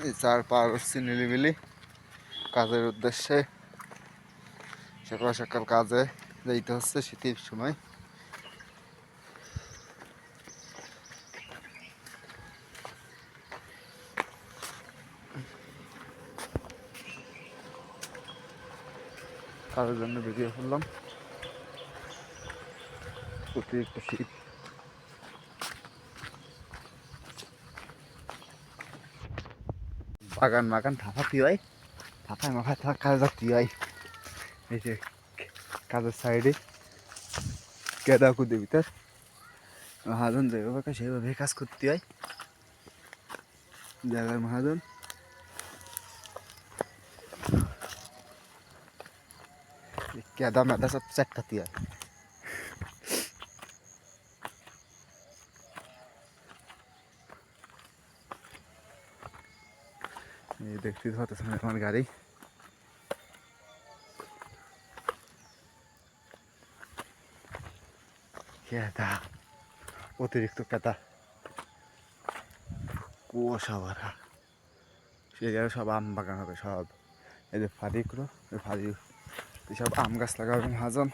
এই চার পার হচ্ছে নিলিবিলি কাজের উদ্দেশ্যে। সকাল সকাল কাজে যাইতে হচ্ছে শীতের সময়। কাজের জন্য বেরিয়ে পড়লাম। অতিরিক্ত শীত। বাগান বাগান থাকাতি হয়, থাকায় মাথায় থাকা কাজ যাচ্ছি হয়। এই যে কাজের সাইডে কেদা কুদে ভিতর মহাজন যেভাবে সেভাবে কাজ করতে হয়। জায়গার মহাজন কেদা মেদা সব চাটকাতি হয়। এই দেখতে পাচ্ছেন আমার গাড়ি। কেদা, অতিরিক্ত কেদা, কুয়াশা ভরা। সে জায়গায় সব আম বাগান হবে সব। এই যে ফাঁড়িগুলো, ওই ফাঁড়ি সব আম গাছ লাগাবে মহাজন।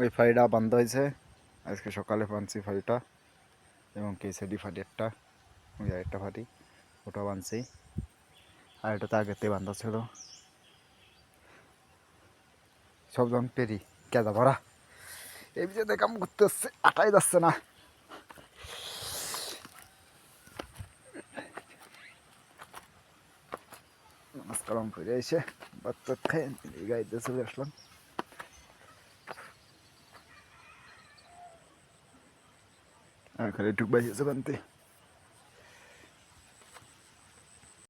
ওই ফাঁড়িটা বন্ধ হয়েছে আজকে সকালে বানছি ফাঁড়িটা, এবং কেসেডি ফাঁড়ি একটা, ওই একটা ফাঁড়ি ওটা বানছি। আর এটা তো আগেতে বান্ধা ছিল। সব জন পেরি কেদা ভরা। এই যে কাম করতে হচ্ছে, আটাই যাচ্ছে না। নমস্কার করে এসে বাচ্চা খাই গাড়িতে চলে আসলাম। খালি ঢুকবাই গেছে বানতে।